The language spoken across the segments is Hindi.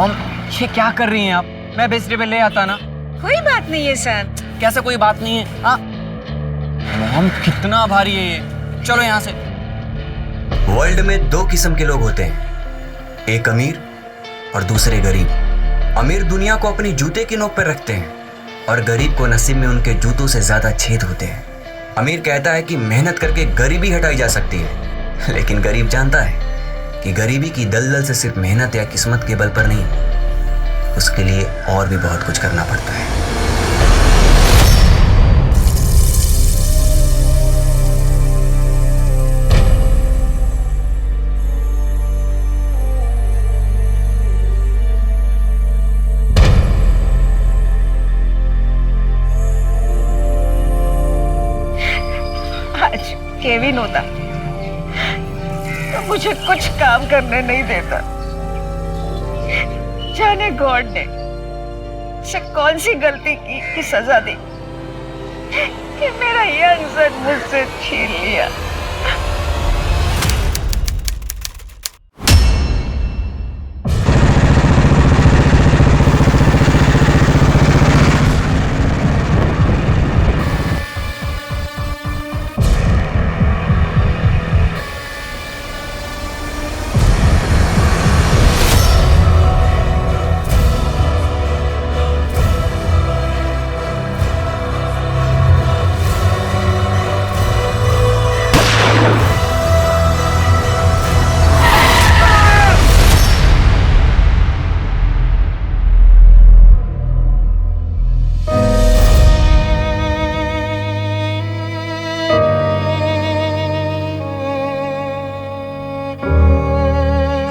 मॉम, ये क्या कर रही हैं आप? मैं वेजिटेबल ले आता ना। कोई बात नहीं है सर। कैसे कोई बात नहीं है? हाँ मॉम, कितना भारी है ये। चलो यहाँ से। वर्ल्ड में दो किस्म के लोग होते हैं, एक अमीर और दूसरे गरीब। अमीर दुनिया को अपनी जूते की नोक पर रखते हैं और गरीब को नसीब में उनके जूतों से ज्यादा छेद होते हैं। अमीर कहता है कि मेहनत करके गरीबी हटाई जा सकती है, लेकिन गरीब जानता है कि गरीबी की दलदल से सिर्फ मेहनत या किस्मत के बल पर नहीं, उसके लिए और भी बहुत कुछ करना पड़ता है। आज केविन होता तो मुझे कुछ काम करने नहीं देता। जाने गॉड ने से कौन सी गलती की कि सजा दी कि मेरा यंग सन मुझसे छीन लिया।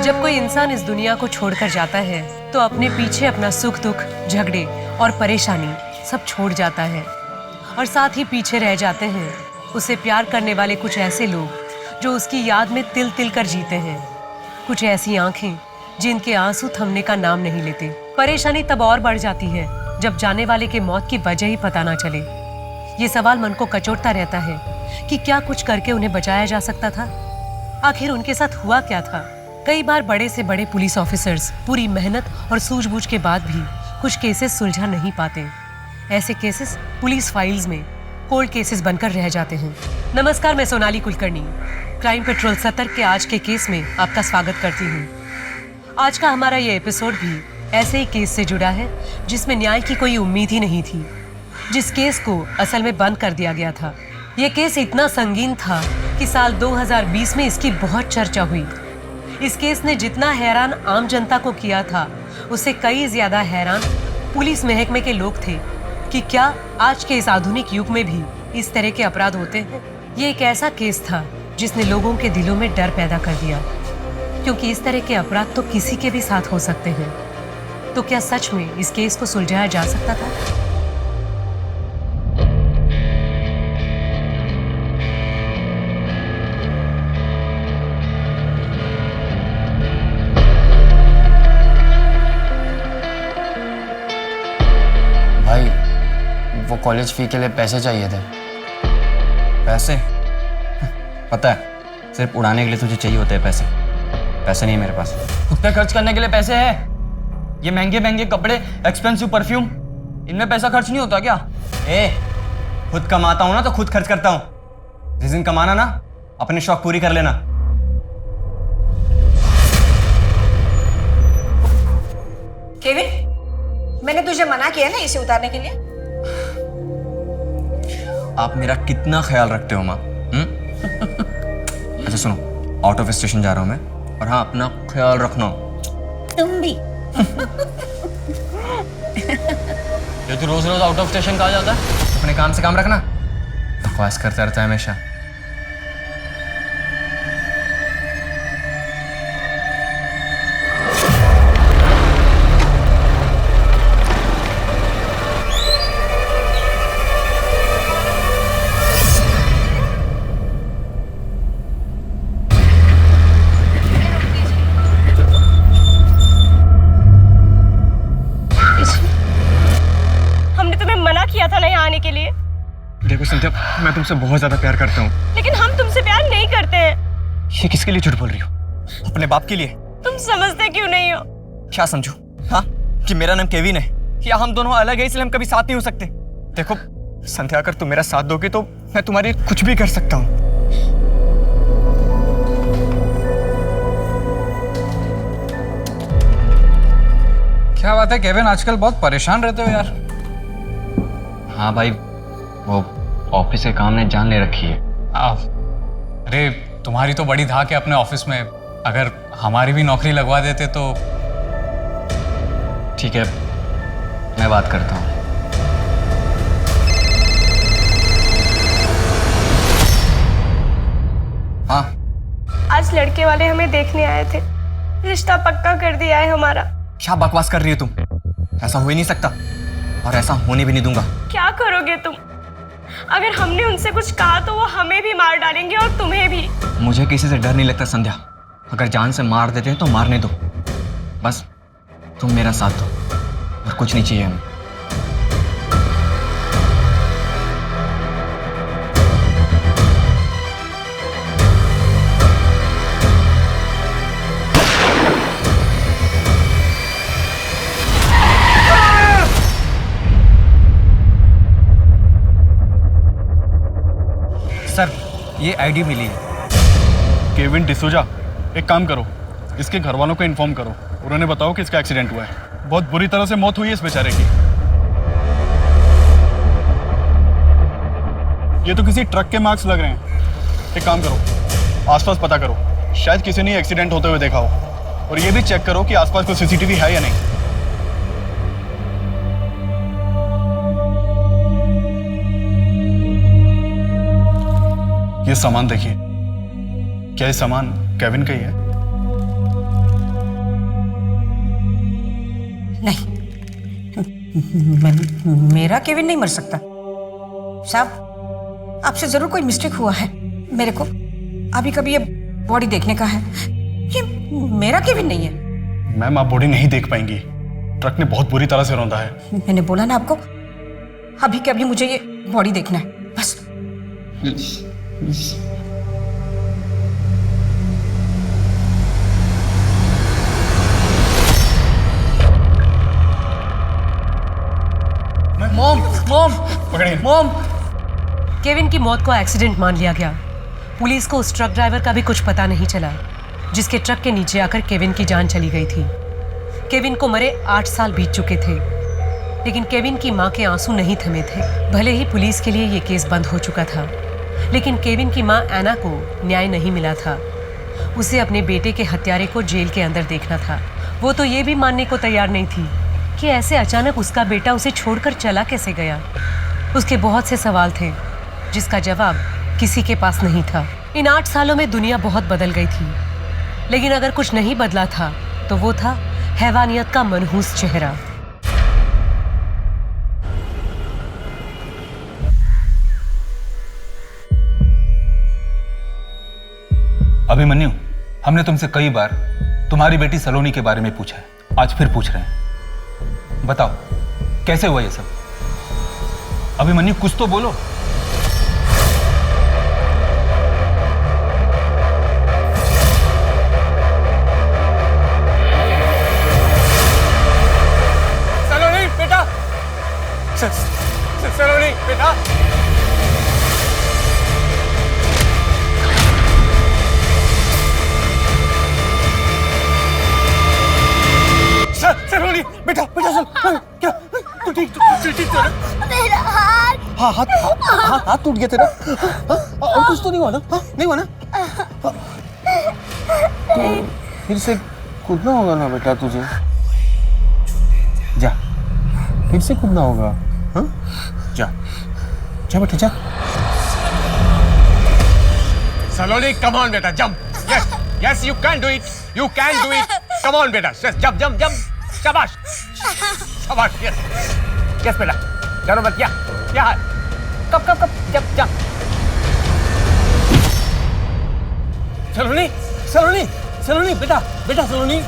जब कोई इंसान इस दुनिया को छोड़कर जाता है तो अपने पीछे अपना सुख दुख, झगड़े और परेशानी सब छोड़ जाता है, और साथ ही पीछे रह जाते हैं उसे प्यार करने वाले कुछ ऐसे लोग जो उसकी याद में तिल तिल कर जीते हैं, कुछ ऐसी आंखें जिनके आंसू थमने का नाम नहीं लेते। परेशानी तब और बढ़ जाती है जब जाने वाले के मौत की वजह ही पता ना चले। ये सवाल मन को कचोटता रहता है कि क्या कुछ करके उन्हें बचाया जा सकता था? आखिर उनके साथ हुआ क्या था? कई बार बड़े से बड़े पुलिस ऑफिसर्स पूरी मेहनत और सूझबूझ के बाद भी कुछ केसेस सुलझा नहीं पाते। ऐसे केसेस पुलिस फाइल्स में कोल्ड केसेस बनकर रह जाते हैं। नमस्कार, मैं सोनाली कुलकर्णी क्राइम पेट्रोल 70 के आज के केस में आपका स्वागत करती हूँ। आज का हमारा ये एपिसोड भी ऐसे ही केस से जुड़ा है जिसमें न्याय की कोई उम्मीद ही नहीं थी, जिस केस को असल में बंद कर दिया गया था। ये केस इतना संगीन था कि साल 2020 में इसकी बहुत चर्चा हुई। इस केस ने जितना हैरान आम जनता को किया था, उससे कई ज्यादा हैरान पुलिस महकमे के लोग थे कि क्या आज के इस आधुनिक युग में भी इस तरह के अपराध होते हैं। ये एक ऐसा केस था जिसने लोगों के दिलों में डर पैदा कर दिया, क्योंकि इस तरह के अपराध तो किसी के भी साथ हो सकते हैं। तो क्या सच में इस केस को सुलझाया जा सकता था? भाई, वो कॉलेज फी के लिए पैसे चाहिए थे। पैसे? पता है, सिर्फ उड़ाने के लिए तुझे चाहिए होते हैं पैसे। पैसे नहीं है मेरे पास। खुद पे खर्च करने के लिए पैसे है? ये महंगे महंगे कपड़े, एक्सपेंसिव परफ्यूम, इनमें पैसा खर्च नहीं होता क्या? खुद कमाता हूं ना तो खुद खर्च करता हूं। जिस दिन कमाना ना, अपने शौक पूरी कर लेना। केविन, मैंने तुझे मना किया ना इसे उतारने के लिए। आप मेरा कितना ख्याल रखते हो माँ? अच्छा सुनो, आउट ऑफ स्टेशन जा रहा हूं मैं, और हाँ, अपना ख्याल रखना। तुम भी। ये तू रोज रोज आउट ऑफ स्टेशन कहा जाता है? अपने काम से काम रखना। बकवास करता रहता है हमेशा। के लिए। देखो संध्या, मैं तुमसे बहुत ज्यादा प्यार करता हूँ। लेकिन हम तुमसे प्यार नहीं करते हैं। ये किसके लिए झूठ बोल रही हो? अपने बाप के लिए। तुम समझते क्यों नहीं हो? क्या समझू? हाँ, कि मेरा नाम केविन है या हम दोनों अलग है इसलिए हम कभी साथ नहीं हो सकते। देखो संध्या, अगर तुम मेरा साथ दोगे तो मैं तुम्हारे लिए कुछ भी कर सकता हूँ। क्या बात है केविन, आजकल बहुत परेशान रहते हो यार। हाँ भाई, वो ऑफिस के काम ने जान ले रखी है। अरे तुम्हारी तो बड़ी धाक है अपने ऑफिस में, अगर हमारी भी नौकरी लगवा देते तो। ठीक है, मैं बात करता हूँ। हाँ, आज लड़के वाले हमें देखने आए थे, रिश्ता पक्का कर दिया है हमारा। क्या बकवास कर रही हो तुम? ऐसा हो ही नहीं सकता और ऐसा होने भी नहीं दूंगा। क्या करोगे तुम? अगर हमने उनसे कुछ कहा तो वो हमें भी मार डालेंगे और तुम्हें भी। मुझे किसी से डर नहीं लगता संध्या, अगर जान से मार देते हैं तो मारने दो, बस तुम मेरा साथ दो और कुछ नहीं चाहिए हमें। सर, ये आईडी मिली है। केविन डिसूजा, एक काम करो, इसके घर वालों को इन्फॉर्म करो, उन्होंने बताओ कि इसका एक्सीडेंट हुआ है। बहुत बुरी तरह से मौत हुई है इस बेचारे की। ये तो किसी ट्रक के मार्क्स लग रहे हैं। एक काम करो, आसपास पता करो, शायद किसी ने एक्सीडेंट होते हुए देखा हो। और ये भी चेक करो कि आसपास कोई सीसीटीवी है या नहीं। ये सामान देखिए, क्या ये सामान केविन का ही है? नहीं, मेरा केविन नहीं मर सकता साहब। आपसे जरूर कोई मिस्टेक हुआ है। मेरे को अभी कभी ये बॉडी देखने का है, ये मेरा केविन नहीं है। मैम, आप बॉडी नहीं देख पाएंगी, ट्रक ने बहुत बुरी तरह से रौंदा है। मैंने बोला ना आपको, अभी के अभी मुझे ये बॉडी देखना है बस। मॉम, पकड़िए। मॉम। केविन की मौत को एक्सीडेंट मान लिया गया। पुलिस को उस ट्रक ड्राइवर का भी कुछ पता नहीं चला जिसके ट्रक के नीचे आकर केविन की जान चली गई थी। केविन को मरे 8 साल बीत चुके थे, लेकिन केविन की मां के आंसू नहीं थमे थे। भले ही पुलिस के लिए ये केस बंद हो चुका था, लेकिन केविन की मां एना को न्याय नहीं मिला था। उसे अपने बेटे के हत्यारे को जेल के अंदर देखना था। वो तो ये भी मानने को तैयार नहीं थी कि ऐसे अचानक उसका बेटा उसे छोड़कर चला कैसे गया। उसके बहुत से सवाल थे जिसका जवाब किसी के पास नहीं था। इन 8 सालों में दुनिया बहुत बदल गई थी, लेकिन अगर कुछ नहीं बदला था तो वो था हैवानियत का मनहूस चेहरा। अभिमन्यु, हमने तुमसे कई बार तुम्हारी बेटी सलोनी के बारे में पूछा है, आज फिर पूछ रहे हैं। बताओ कैसे हुआ ये सब? अभिमन्यु, कुछ तो बोलो। सलोनी बेटा, सलोनी बेटा। सलोनी बेटा, बेटा चल। क्या तू ठीक तो ना? मेरा हाथ। हाँ, हाथ टूट गया तेरा। हाँ, और कुछ तो नहीं हुआ ना? हाँ, नहीं हुआ ना? तो फिर से कूदना होगा ना बेटा तुझे। जा, फिर से कूदना होगा। हाँ, जा जा बेटा जा। Saloni, come on, beta, jump. Yes, yes, you can do it. You can do it. Come on, beta. Just jump, jump, jump. शाबाश, शाबाश. Yes, yes, beta. चलो बस, क्या? कब, जब. सलोनी बेटा सलोनी।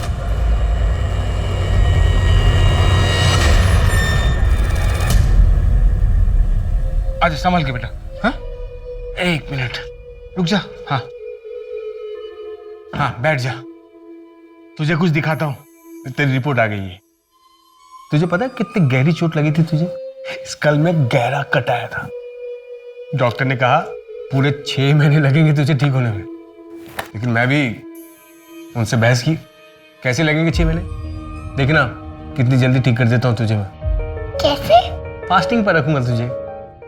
आज संभल के बेटा। हाँ, 1 मिनट रुक जा। हाँ हाँ, बैठ जा, तुझे कुछ दिखाता हूँ। तेरी रिपोर्ट आ गई है। तुझे पता है कितनी गहरी चोट लगी थी तुझे? स्कल में गहरा कट आया था। डॉक्टर ने कहा पूरे 6 महीने लगेंगे तुझे ठीक होने में। लेकिन मैं भी उनसे बहस की, कैसे लगेंगे 6 महीने? देखना कितनी जल्दी ठीक कर देता हूँ तुझे मैं। कैसे? फास्टिंग पर रखूंगा तुझे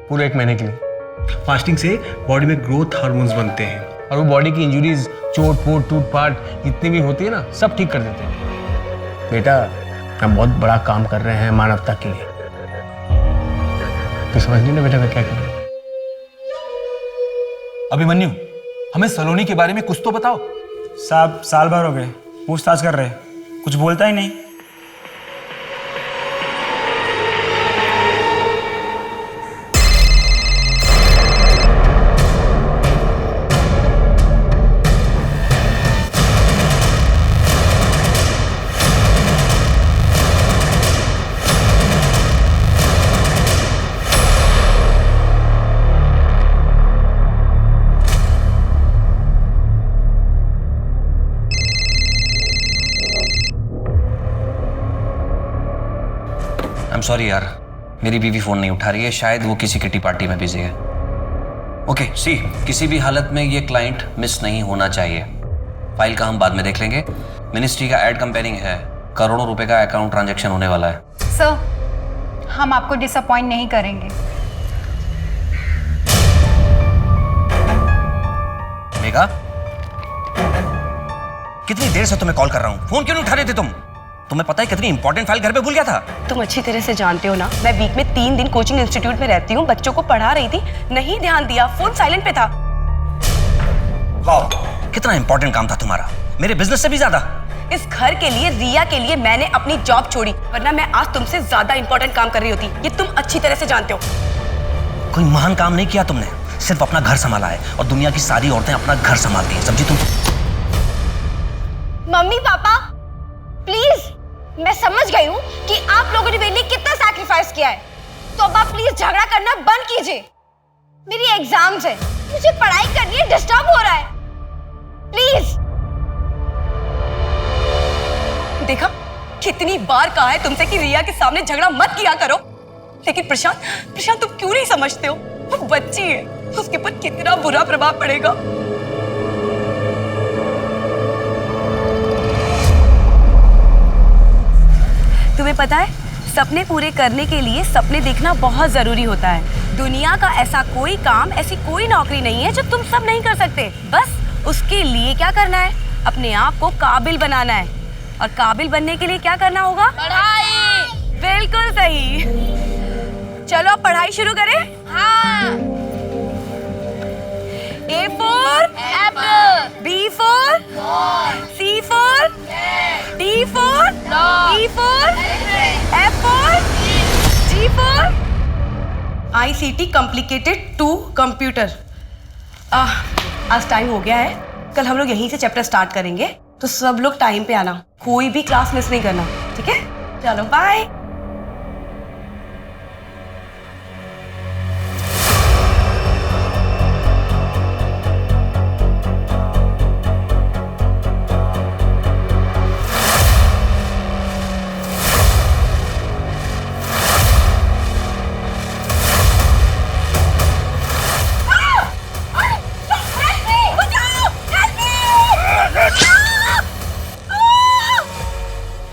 पूरे 1 महीने के लिए। फास्टिंग से बॉडी में ग्रोथ हार्मोन्स बनते हैं और वो बॉडी की इंजुरीज, चोट पोट टूट पाट जितनी भी होती है ना, सब ठीक कर देते हैं। बेटा हम बहुत बड़ा काम कर रहे हैं मानवता के लिए। तो समझ नहीं ना बेटा मैं क्या कर रहा हूँ। अभिमन्यु, हमें सलोनी के बारे में कुछ तो बताओ। साहब साल भर हो गए पूछताछ कर रहे, कुछ बोलता ही नहीं। सॉरी यार, मेरी बीवी फोन नहीं उठा रही है, शायद वो किसी किटी पार्टी में बिजी है। ओके सी, किसी भी हालत में ये क्लाइंट मिस नहीं होना चाहिए। फाइल का हम बाद में देख लेंगे। मिनिस्ट्री का एड कंपेयरिंग है, करोड़ों रुपए का अकाउंट ट्रांजैक्शन होने वाला है। सर हम आपको डिसअपॉइंट नहीं करेंगे। मेघा, कितनी देर से तुम्हें कॉल कर रहा हूं, फोन क्यों नहीं उठा रहे थे तुम? तुम्हें पता है कितनी इंपॉर्टेंट फाइल घर पे भूल गया था। तुम अच्छी तरह से जानते हो ना, मैं वीक में 3 दिन कोचिंग इंस्टीट्यूट में रहती हूँ, बच्चों को पढ़ा रही थी, नहीं ध्यान दिया, फोन साइलेंट पे था। वाह, कितना इंपॉर्टेंट काम था तुम्हारा, मेरे बिजनेस से भी ज्यादा। इस घर के लिए, रिया के लिए मैंने अपनी जॉब छोड़ी, वरना मैं आज तुमसे ज्यादा इंपॉर्टेंट काम कर रही होती। ये तुम अच्छी तरह से जानते हो। कोई महान काम नहीं किया तुमने, सिर्फ अपना घर संभाला है, और दुनिया की सारी औरतें अपना घर संभालती हैं, समझी तुम? मम्मी पापा प्लीज, मैं समझ गई हूँ कि आप लोगों ने मेरे लिए कितना सैक्रिफाइस किया है, तो अब आप प्लीज झगड़ा करना बंद कीजिए। मेरी एग्जाम्स है, मुझे पढ़ाई करनी है, डिस्टर्ब हो रहा है, प्लीज। देखा, कितनी बार कहा है तुमसे कि रिया के सामने झगड़ा मत किया करो, लेकिन प्रशांत तुम क्यों नहीं समझते हो? वो बच्ची है, उसके ऊपर कितना बुरा प्रभाव पड़ेगा। तुम्हें पता है, सपने पूरे करने के लिए सपने देखना बहुत जरूरी होता है। दुनिया का ऐसा कोई काम, ऐसी कोई नौकरी नहीं है जो तुम सब नहीं कर सकते। बस उसके लिए क्या करना है, अपने आप को काबिल बनाना है। और काबिल बनने के लिए क्या करना होगा? पढ़ाई। बिल्कुल सही। चलो अब पढ़ाई शुरू करें। हाँ। A for apple, B for ball, C for cat, D for dog, E for F for G for ICT complicated to computer। आज टाइम हो गया है, कल हम लोग यहीं से चैप्टर स्टार्ट करेंगे, तो सब लोग टाइम पे आना, कोई भी क्लास मिस नहीं करना, ठीक है? चलो बाय।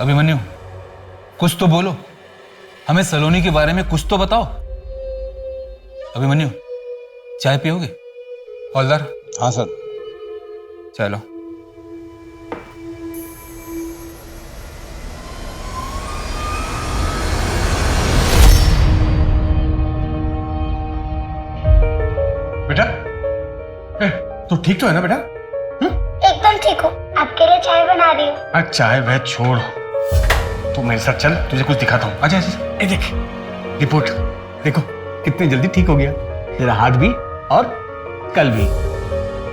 अभिमन्यु, कुछ तो बोलो, हमें सलोनी के बारे में कुछ तो बताओ। अभिमन्यु, चाय पियोगे? हवलदार। हाँ सर। चलो। बेटा, तो ठीक तो है ना बेटा? एकदम ठीक हो, आपके लिए चाय बना रही हूँ। चाय वह छोड़, तू मेरे साथ चल, तुझे कुछ दिखाता हूँ। अच्छा अच्छा, ये देख रिपोर्ट, देखो कितनी जल्दी ठीक हो गया तेरा हाथ भी और कल भी।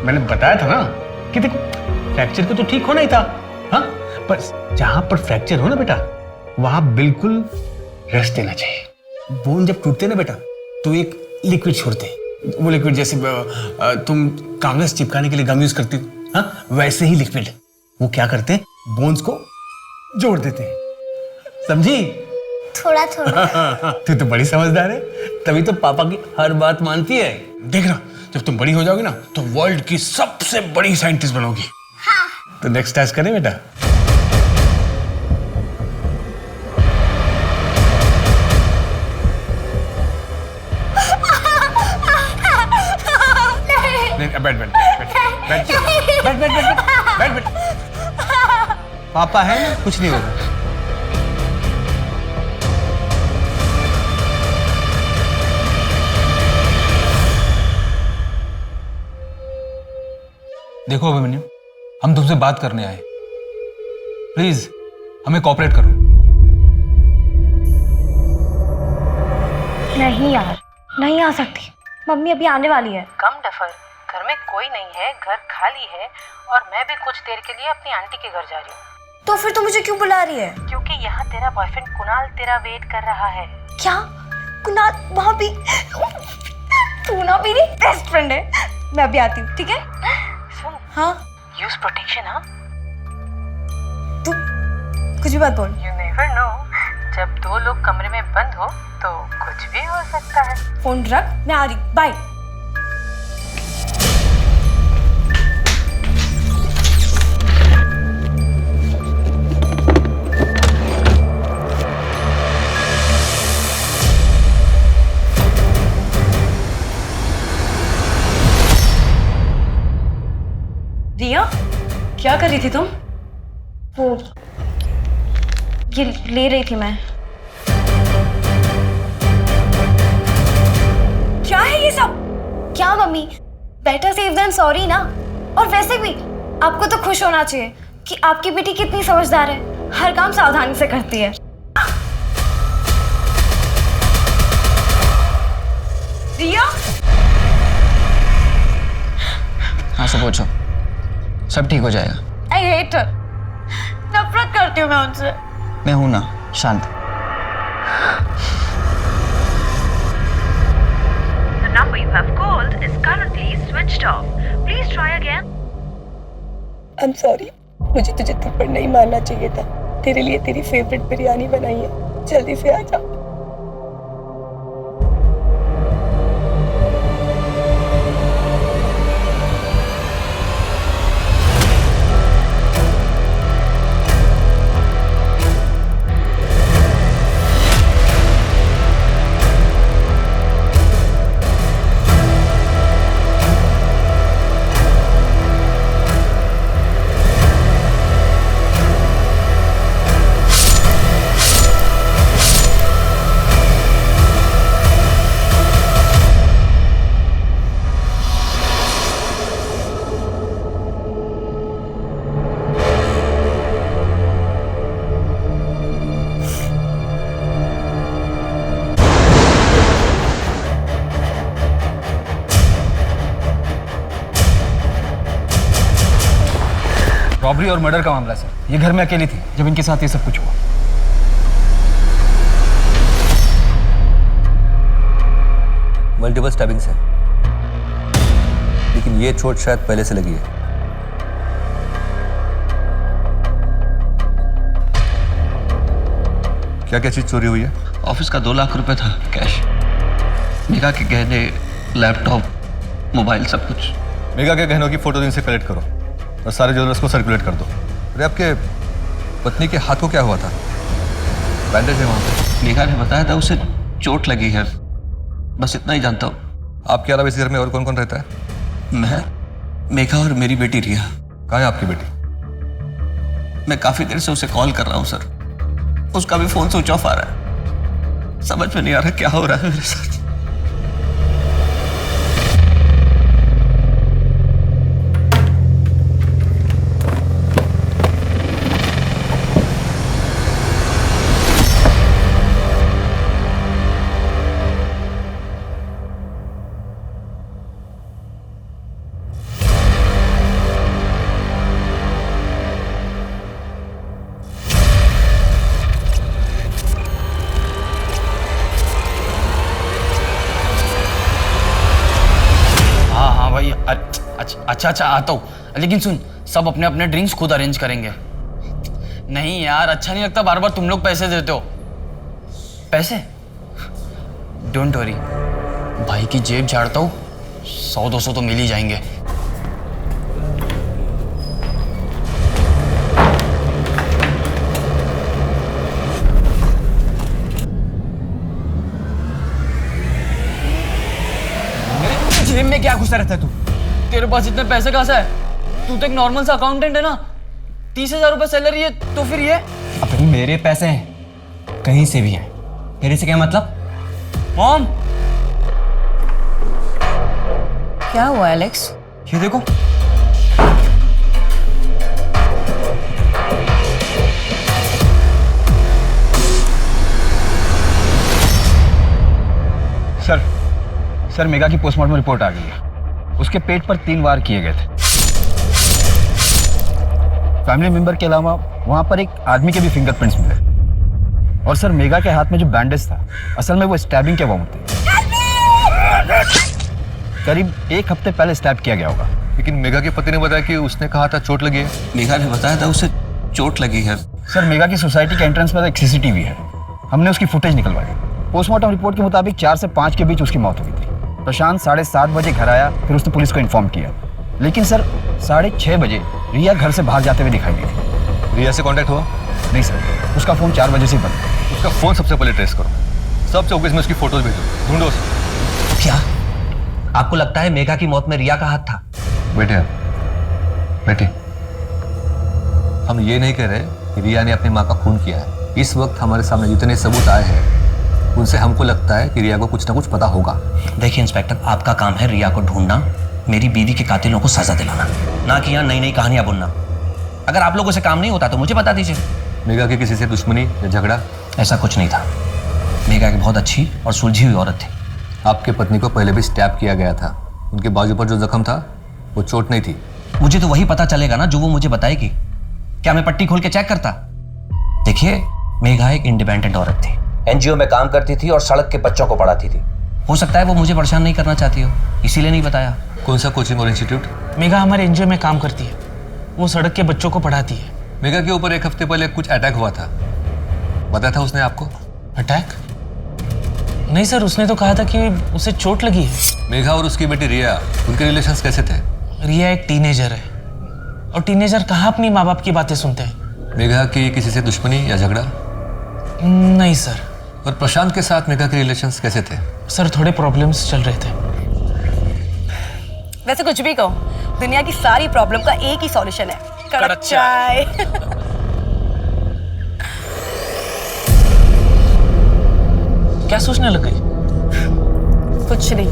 मैंने बताया था ना कि देखो फ्रैक्चर को तो ठीक होना ही था, हाँ, पर जहां पर फ्रैक्चर हो ना बेटा, वहां बिल्कुल रेस्ट देना चाहिए। बोन जब टूटते ना बेटा, तो एक लिक्विड छोड़ते, वो लिक्विड जैसे तुम कागज चिपकाने के लिए गम यूज करती हो, हाँ, वैसे ही लिक्विड वो क्या करते हैं, बोन्स को जोड़ देते हैं, समझी? थोड़ा थोड़ा। तू तो बड़ी समझदार है, तभी तो पापा की हर बात मानती है। देखना, जब तुम बड़ी हो जाओगी ना तो वर्ल्ड की सबसे बड़ी साइंटिस्ट बनोगी। हाँ। तो नेक्स्ट टास्क करें बेटा? नहीं, बैठ बैठ बैठ बैठ बैठ बैठ बैठ बैठ। पापा है ना, कुछ नहीं होगा। देखो अभिमन्यु, हम तुमसे बात करने आए, प्लीज हमें कोऑपरेट करो। नहीं यार, नहीं आ सकती, मम्मी अभी आने वाली है। कम डफर, घर में कोई नहीं है, घर खाली है और मैं भी कुछ देर के लिए अपनी आंटी के घर जा रही हूँ। तो फिर तू मुझे क्यों बुला रही है? क्योंकि यहाँ तेरा बॉयफ्रेंड कुणाल तेरा वेट कर रहा है। क्या? कुणाल वहाँ भी? तू ना मेरी बेस्ट फ्रेंड है, मैं अभी आती हूँ, ठीक है? सुन, हाँ? Use protection. हाँ, तू कुछ भी बात बोल। यू नेवर नो, जब दो लोग कमरे में बंद हो तो कुछ भी हो सकता है। फोन रख, मैं आ रही, बाय। रिया, क्या कर रही थी तुम? वो ये ले रही थी मैं। क्या है ये सब? क्या mummy, better safe than sorry ना। और वैसे भी आपको तो खुश होना चाहिए कि आपकी बेटी कितनी समझदार है, हर काम सावधानी से करती है। रिया, हाँ से पूछो, सब ठीक हो जाएगा। आई हेट हर, नफरत करती हूँ मैं उनसे। मैं हूं ना, शांत। The number you have called is currently switched off. Please try again. I'm sorry, मुझे तुझे थप्पड़ नहीं मारना चाहिए था। तेरे लिए तेरी फेवरेट बिरयानी बनाई है, जल्दी से आ जा। रॉबरी और मर्डर का मामला सर। ये घर में अकेली थी जब इनके साथ ये सब कुछ हुआ। मल्टीपल स्टैबिंग्स है, लेकिन ये चोट शायद पहले से लगी है। क्या क्या चीज चोरी हुई है? ऑफिस का 2 लाख रुपए था कैश, मेघा के गहने, लैपटॉप, मोबाइल, सब कुछ। मेघा के गहनों की फोटो इनसे कलेक्ट करो और सारे ज्वेलर्स को सर्कुलेट कर दो। अरे आपके पत्नी के हाथ को क्या हुआ था? बैंडेज है वहाँ पे। मेघा ने बताया था उसे चोट लगी है, बस इतना ही जानता हूँ। आपके अलावा इस घर में और कौन कौन रहता है? मैं, मेघा और मेरी बेटी रिया। कहाँ है आपकी बेटी? मैं काफी देर से उसे कॉल कर रहा हूँ सर, उसका भी फोन स्विच ऑफ आ रहा है। समझ में नहीं आ रहा क्या हो रहा है मेरे साथ। अच्छा अच्छा आता हूँ, लेकिन सुन, सब अपने अपने ड्रिंक्स खुद अरेंज करेंगे। नहीं यार, अच्छा नहीं लगता बार बार तुम लोग पैसे देते हो। पैसे? डोंट वरी, भाई की जेब झाड़ता हूँ, 100-200 तो मिल ही जाएंगे। जेब में क्या घुसा रहता है तू? तेरे पास इतने पैसे कहाँ से है? तू तो एक नॉर्मल सा अकाउंटेंट है ना। 30,000 रुपए सैलरी है तो फिर ये? अबे मेरे पैसे हैं, कहीं से भी हैं। तेरे से क्या मतलब? मॉम, क्या हुआ एलेक्स? ये देखो। सर मेघा की पोस्टमार्टम रिपोर्ट आ गई है। उसके पेट पर 3 वार किए गए थे। फैमिली मेंबर के अलावा वहां पर एक आदमी के भी फिंगरप्रिंट्स मिले। और सर मेघा के हाथ में जो बैंडेज था, असल में वो स्टैबिंग के वाउंड थे। करीब 1 हफ्ते पहले स्टैब किया गया होगा। लेकिन मेघा के पति ने बताया कि उसने कहा था चोट लगी है। मेघा ने बताया था उसे चोट लगी है। सर मेघा की सोसाइटी के एंट्रेंस पर एक सीसीटीवी है, हमने उसकी फुटेज निकलवाई। पोस्टमार्टम रिपोर्ट के मुताबिक 4 से 5 के बीच उसकी मौत हुई थी। प्रशांत 7:30 बजे घर आया, फिर उसने पुलिस को इन्फॉर्म किया। लेकिन सर 6:30 बजे रिया घर से भाग जाते हुए दिखाई दी थी। रिया से कांटेक्ट हुआ? नहीं सर, उसका फोन 4 बजे से बंद। उसका फोन सबसे पहले ट्रेस करो, सब चौकीस में उसकी फोटोज भेजो, ढूंढो उसे। क्या आपको लगता है मेघा की मौत में रिया का हाथ था? बेटे, हम ये नहीं कह रहे कि रिया ने अपनी माँ का खून किया है। इस वक्त हमारे सामने जितने सबूत आए हैं उनसे हमको लगता है कि रिया को कुछ ना कुछ पता होगा। देखिए इंस्पेक्टर, आपका काम है रिया को ढूंढना, मेरी बीवी के कातिलों को सजा दिलाना, ना कि यहाँ नई नई कहानियां बुनना। अगर आप लोगों से काम नहीं होता तो मुझे बता दीजिए। मेघा की किसी से दुश्मनी या झगड़ा? ऐसा कुछ नहीं था। मेघा एक बहुत अच्छी और सुलझी हुई औरत थी। आपके पत्नी को पहले भी स्टैब किया गया था। उनके बाजू पर जो जख्म था वो चोट नहीं थी। मुझे तो वही पता चलेगा ना जो वो मुझे बताएगी। क्या मैं पट्टी खोल के चेक करता? देखिए, मेघा एक इंडिपेंडेंट औरत थी, एनजीओ में काम करती थी और सड़क के बच्चों को पढ़ाती थी। हो सकता है वो मुझे परेशान नहीं करना चाहती हो, इसीलिए नहीं बताया। कौन सा कोचिंग और इंस्टीट्यूट? मेघा हमारे एनजीओ में काम करती है, वो सड़क के बच्चों को पढ़ाती है। मेघा के ऊपर 1 हफ्ते पहले कुछ अटैक हुआ था, बताया था उसने आपको? अटैक? नहीं सर, उसने तो कहा था कि उसे चोट लगी है। मेघा और उसकी बेटी रिया, उनके रिलेशंस कैसे थे? रिया एक टीनेजर है और टीनेजर कहाँ अपनी माँ बाप की बातें सुनते हैं। मेघा की किसी से दुश्मनी या झगड़ा? नहीं सर। और प्रशांत के साथ मेघा के रिलेशंस कैसे थे? सर थोड़े प्रॉब्लम्स चल रहे थे। वैसे कुछ भी कहो, दुनिया की सारी प्रॉब्लम का एक ही सॉल्यूशन है, कड़क चाय। क्या सोचने लग गई? कुछ नहीं,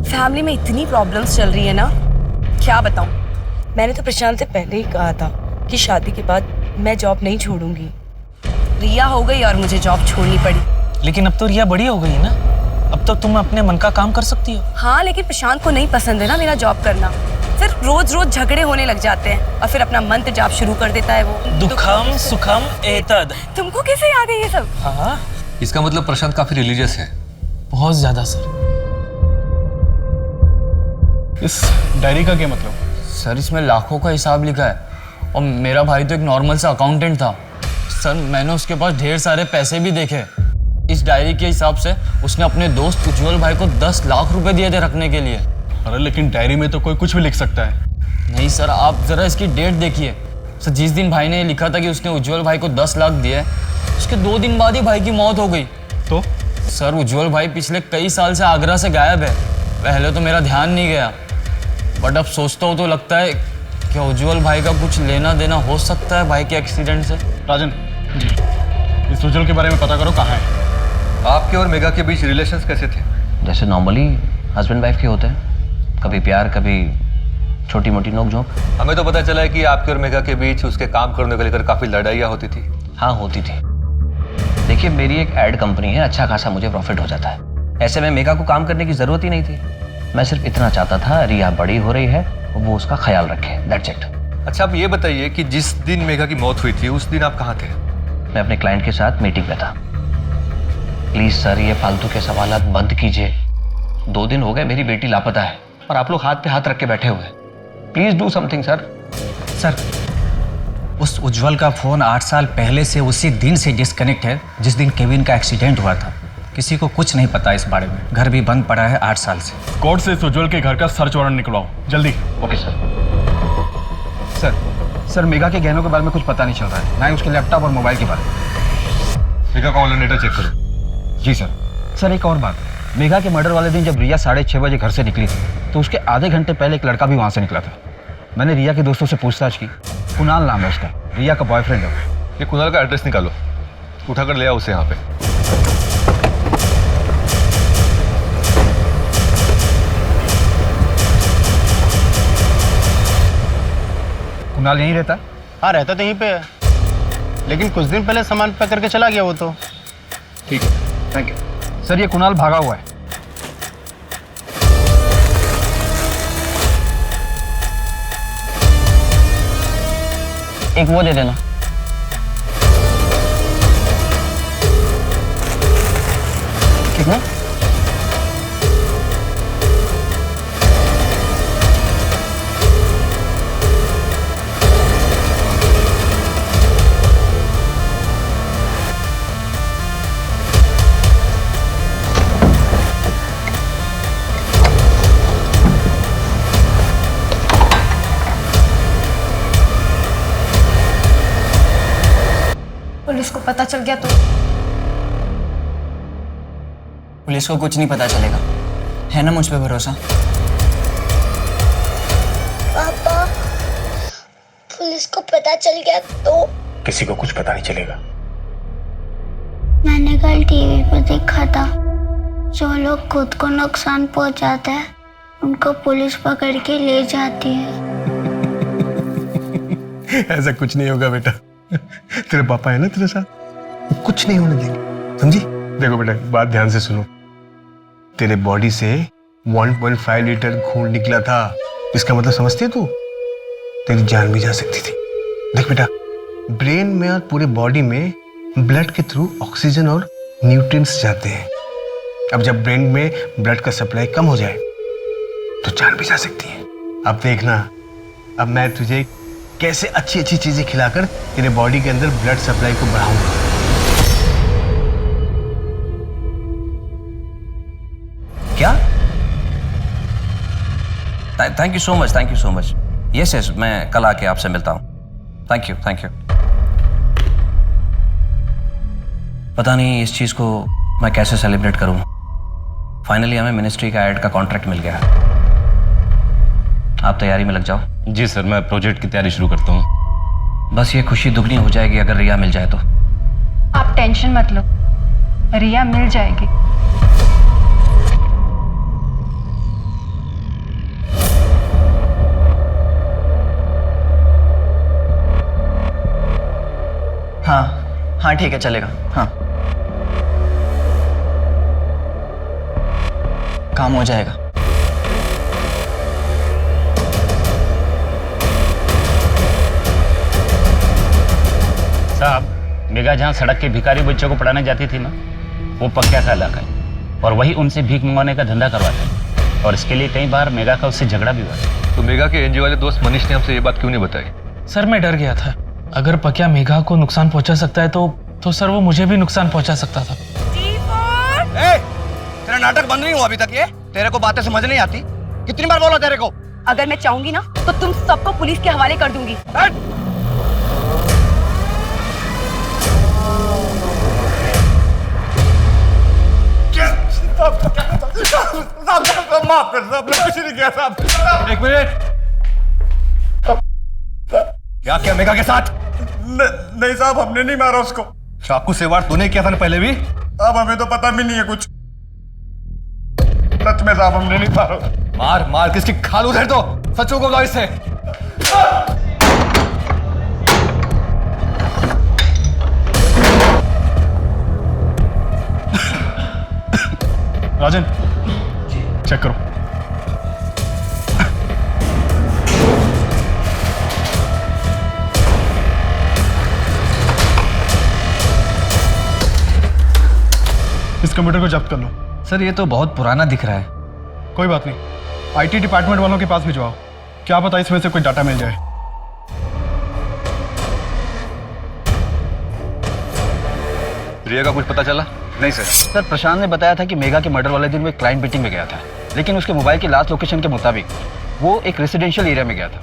फैमिली में इतनी प्रॉब्लम्स चल रही है ना, क्या बताऊं। मैंने तो प्रशांत से पहले ही कहा था कि शादी के बाद मैं जॉब नहीं छोड़ूंगी। रिया हो गई और मुझे जॉब छोड़नी पड़ी। लेकिन अब तो रिया बड़ी हो गई ना, अब तो तुम अपने मन का काम कर सकती हो। हाँ, लेकिन प्रशांत को नहीं पसंद है ना मेरा जॉब करना। फिर रोज रोज झगड़े होने लग जाते हैं और फिर अपना मंत्र जाप शुरू कर देता है वो। दुखम सुखम एतद। तुमको कैसे याद है ये सब? हाँ, इसका मतलब प्रशांत काफी रिलीजियस है। बहुत ज्यादा सर। इस डायरी का क्या मतलब? सर इसमें लाखों का हिसाब लिखा है और मेरा भाई तो एक नॉर्मल सा अकाउंटेंट था। सर मैंने उसके पास ढेर सारे पैसे भी देखे। इस डायरी के हिसाब से उसने अपने दोस्त उज्जवल भाई को 10 लाख रुपए दिए थे रखने के लिए। अरे लेकिन डायरी में तो कोई कुछ भी लिख सकता है। नहीं सर, आप जरा इसकी डेट देखिए। सर जिस दिन भाई ने लिखा था कि उसने उज्जवल भाई को 10 लाख दिए, उसके 2 दिन बाद ही भाई की मौत हो गई। तो सर उज्जवल भाई पिछले कई साल से आगरा से गायब है। पहले तो मेरा ध्यान नहीं गया, बट अब सोचता हूँ तो लगता है क्या उज्जवल भाई का कुछ लेना देना हो सकता है भाई के एक्सीडेंट से। राजन जी, इस उज्जवल के बारे में पता करो, कहाँ है। आपके और मेघा के बीच रिलेशंस कैसे थे? जैसे नॉर्मली हस्बैंड वाइफ के होते हैं, कभी प्यार कभी छोटी मोटी नोक-झोंक। हमें तो पता चला है कि आपके और मेघा के बीच उसके काम करने को लेकर काफी लड़ाइयाँ होती थी। हाँ होती थी। देखिए मेरी एक एड कंपनी है, अच्छा खासा मुझे प्रॉफिट हो जाता है। ऐसे में मेघा को काम करने की जरूरत ही नहीं थी। मैं सिर्फ इतना चाहता था रिया बड़ी हो रही है, वो उसका ख्याल रखे, दैट्स इट। अच्छा आप ये बताइए कि जिस दिन मेघा की मौत हुई थी उस दिन आप कहाँ थे? मैं अपने क्लाइंट के साथ मीटिंग में था। प्लीज सर ये फालतू के सवालात बंद कीजिए। 2 दिन हो गए मेरी बेटी लापता है और आप लोग हाथ पे हाथ रख के बैठे हुए हैं। Please do something sir. Sir उस उज्जवल का फोन 8 साल पहले से उसी दिन से डिस्कनेक्ट है जिस दिन केविन का एक्सीडेंट हुआ था। किसी को कुछ नहीं पता इस बारे में। घर भी बंद पड़ा है 8 साल से। कोर्ट से इस उज्जवल के घर का सर्च वारंट निकलवाओ जल्दी। Okay sir. सर मेघा के गहनों के बारे में कुछ पता नहीं चल रहा है, ना ही उसके लैपटॉप और मोबाइल के बारे में। मेघा का ऑनलाइन डेटा चेक करो। जी सर। सर एक और बात, मेघा के मर्डर वाले दिन जब रिया 6:30 बजे घर से निकली थी तो उसके आधे घंटे पहले एक लड़का भी वहाँ से निकला था। मैंने रिया के दोस्तों से पूछताछ की, कुणाल नाम है उसका, रिया का बॉयफ्रेंड है। ये कुणाल का एड्रेस निकालो, उठाकर ले आओ उसे यहाँ पे। कुणाल यहीं रहता है? हाँ रहता तो यहीं पे है, लेकिन कुछ दिन पहले सामान पैक करके चला गया वो तो। ठीक है, थैंक यू। सर ये कुणाल भागा हुआ है। एक वो दे देना। कितना? पुलिस को पता चल गया तो? पुलिस को कुछ नहीं पता चलेगा, है ना मुझ पे भरोसा? पापा, पुलिस को पता चल गया तो? किसी को कुछ पता नहीं चलेगा। मैंने कल टीवी पर देखा था, जो लोग खुद को नुकसान पहुंचाते हैं उनको पुलिस पकड़ के ले जाती है। ऐसा कुछ नहीं होगा बेटा, तेरे पापा है ना तेरे साथ, वो कुछ नहीं होने देंगे, समझी? देखो बेटा बात ध्यान से सुनो, तेरे बॉडी से 1.5 लीटर खून निकला था, इसका मतलब समझती है तू? तेरी जान भी जा सकती थी। देख बेटा, ब्रेन में और पूरे बॉडी में ब्लड के थ्रू ऑक्सीजन और न्यूट्रिएंट्स जाते हैं। अब जब ब्रेन में ब्लड का सप्लाई कम हो जाए तो जान भी जा सकती है। अब देखना, अब मैं तुझे कैसे अच्छी अच्छी चीजें खिलाकर तेरे बॉडी के अंदर ब्लड सप्लाई को बढ़ाऊंगा। क्या? Thank you so much, thank you so much. Yes yes, मैं कल आके आपसे मिलता हूँ। Thank you, thank you. पता नहीं इस चीज को मैं कैसे सेलिब्रेट करूँ। फाइनली हमें मिनिस्ट्री का एड का कॉन्ट्रैक्ट मिल गया है। आप तैयारी में लग जाओ। जी सर, मैं प्रोजेक्ट की तैयारी शुरू करता हूँ। बस ये खुशी दुगनी हो जाएगी अगर रिया मिल जाए तो। आप टेंशन मत लो, रिया मिल जाएगी। हाँ हाँ ठीक है, चलेगा। हाँ काम हो जाएगा। साहब, मेघा जहाँ सड़क के भिखारी बच्चों को पढ़ाने जाती थी ना, वो पक्का का इलाका है और वही उनसे भीख मंगवाने का धंधा करवाता है और इसके लिए कई बार मेघा का उससे झगड़ा भी हुआ है। तो मेघा के एनजीओ वाले दोस्त मनीष ने हमसे ये बात क्यों नहीं बताई? सर मैं डर गया था, अगर पक्या मेघा को नुकसान पहुंचा सकता है तो सर वो मुझे भी नुकसान पहुंचा सकता था। तेरा नाटक बंद नहीं हुआ अभी तक? ये तेरे को बातें समझ नहीं आती? कितनी बार बोला तेरे को? अगर मैं चाहूंगी ना तो तुम सबको पुलिस के हवाले कर दूंगी। माफ कर साहब, मैं कुछ नहीं किया साहब। एक मिनट, क्या किया मेघा के साथ? नहीं साहब, हमने नहीं मारा उसको। चाकू से वार तूने किया था ना पहले भी? अब हमें तो पता भी नहीं है कुछ। सच में साहब हमने नहीं मारा। मार मार किसकी खाल उधर दो, सचों को गाइस से। राजन चेक करो। इस कंप्यूटर को जब्त कर लो। सर ये तो बहुत पुराना दिख रहा है। कोई बात नहीं, आईटी डिपार्टमेंट वालों के पास भिजवाओ, क्या पता इसमें से कोई डाटा मिल जाए। रिया का कुछ पता चला? नहीं सर। सर प्रशांत ने बताया था कि मेघा के मर्डर वाले दिन वो एक क्लाइंट मीटिंग में गया था, लेकिन उसके मोबाइल की लास्ट लोकेशन के मुताबिक वो एक रेजिडेंशियल एरिया में गया था।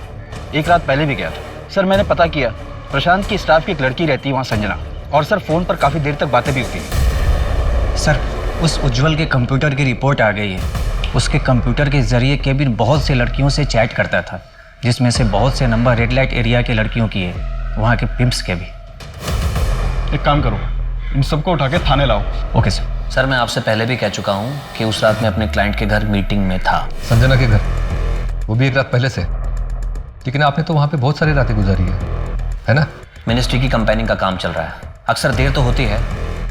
एक रात पहले भी गया था। सर मैंने पता किया, प्रशांत की स्टाफ की एक लड़की रहती है वहाँ, संजना, और सर फ़ोन पर काफ़ी देर तक बातें भी होती हैं। सर उस उज्जवल के कंप्यूटर की रिपोर्ट आ गई है। उसके कंप्यूटर के जरिए केबिन बहुत से लड़कियों से चैट करता था, जिसमें से बहुत से नंबर रेड लाइट एरिया के लड़कियों की है, वहाँ के पिम्प्स के भी। एक काम करो, इन सबको उठा के थाने लाओ। Okay sir. सर मैं आपसे पहले भी कह चुका हूँ कि उस रात मैं अपने क्लाइंट के घर मीटिंग में था। संजना के घर? वो भी एक रात पहले से? लेकिन आपने तो वहाँ पे बहुत सारी रातें गुजारी है ना? मिनिस्ट्री की कंपेनिंग का काम चल रहा है, अक्सर देर तो होती है,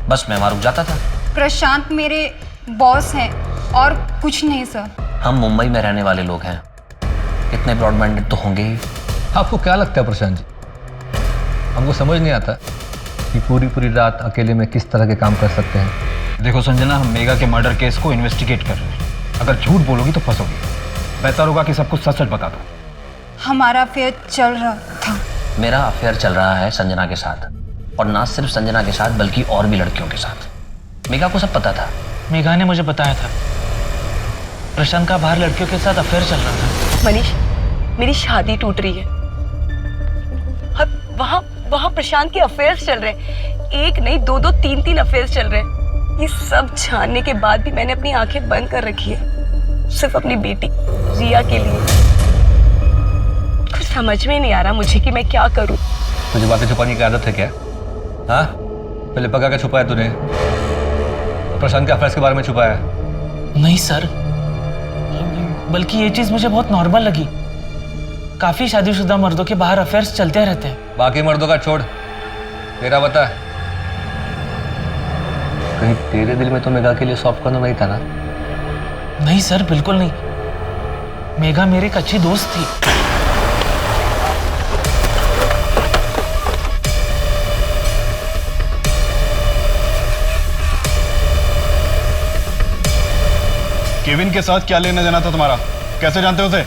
बस मैं वहाँ रुक जाता था। प्रशांत मेरे बॉस हैं और कुछ नहीं सर। हम मुंबई में रहने वाले लोग हैं, इतने ब्रॉड माइंडेड तो होंगे ही। आपको क्या लगता है प्रशांत जी, हमको समझ नहीं आता कि पूरी रात अकेले में किस तरह के काम कर सकते हैं। देखो संजना, हम मेघा के मर्डर केस को इन्वेस्टिगेट कर रहे हैं। अगर झूठ बोलोगी तो फंसोगी। बेहतर होगा कि सब कुछ सच सच बता दो। हमारा अफेयर चल रहा था। मेरा अफेयर चल रहा है संजना के साथ, और ना सिर्फ संजना के साथ बल्कि और भी लड़कियों के साथ। मेघा को सब पता था। मेघा ने मुझे बताया था प्रशांत का बाहर लड़कियों के साथ अफेयर चल रहा था। मनीष, मेरी शादी टूट रही है और वहाँ प्रशांत के अफेयर्स चल रहे हैं। एक नहीं, दो, तीन अफेयर्स चल रहे हैं। ये सब जानने के बाद भी मैंने अपनी आंखें बंद कर रखी है, सिर्फ अपनी बेटी रिया के लिए। कुछ समझ में नहीं आ रहा मुझे कि मैं क्या करूं। तुझे बातें छुपाने की आदत है क्या? हाँ, पहले पका के छुपाया तूने, प्रशांत के अफेयर्स के बारे में छुपाया? नहीं सर, बल्कि ये चीज मुझे बहुत नॉर्मल लगी। काफी शादीशुदा मर्दों के बाहर अफेयर्स चलते रहते हैं। बाकी मर्दों का छोड़, तेरा बता। कहीं तेरे दिल में तो मेघा के लिए सॉफ्ट कॉर्नर नहीं था ना? नहीं सर, बिल्कुल नहीं। मेघा मेरी एक अच्छी दोस्त थी। केविन के साथ क्या लेना देना था तुम्हारा? कैसे जानते हो उसे?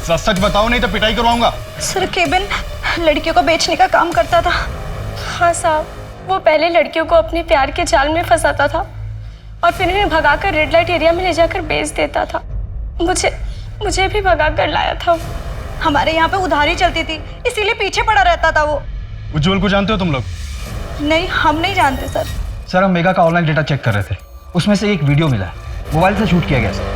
सच सच बताओ, नहीं तो पिटाई करवाऊंगा। सर केविन लड़कियों को बेचने का काम करता था। हाँ साहब, वो पहले लड़कियों को अपने प्यार के जाल में फंसाता था और फिर उन्हें भगाकर रेड लाइट एरिया में ले जाकर बेच देता था। मुझे भी भगाकर लाया था। हमारे यहाँ पे उधारी चलती थी, इसीलिए पीछे पड़ा रहता था वो। उज्जवल को जानते हो तुम लोग? नहीं, हम नहीं जानते सर। सर हम मेघा का ऑनलाइन डेटा चेक कर रहे थे, उसमें से एक वीडियो मिला है, मोबाइल से शूट किया गया सर।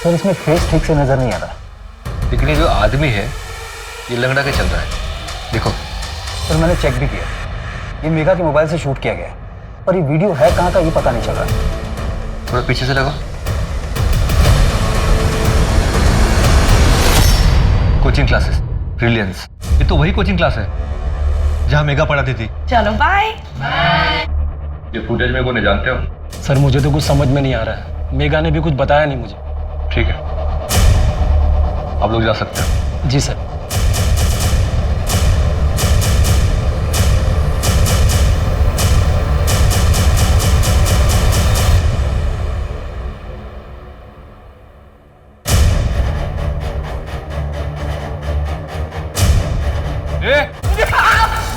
सर इसमें फेस ठीक से नजर नहीं आ रहा। लेकिन ये जो आदमी है ये लंगड़ा के चल रहा है, देखो। सर मैंने चेक भी किया, ये मेघा के मोबाइल से शूट किया गया है, और ये वीडियो है कहाँ का ये पता नहीं चल रहा। थोड़ा पीछे से लगाओ। कोचिंग क्लासेस, ब्रिलियंस, ये तो वही कोचिंग क्लास है जहाँ मेघा पढ़ाती थी। चलो बाय। ये फुटेज में कौन जानते हो? सर मुझे तो कुछ समझ में नहीं आ रहा है, मेघा ने भी कुछ बताया नहीं मुझे। ठीक है, आप लोग जा सकते हो। जी सर।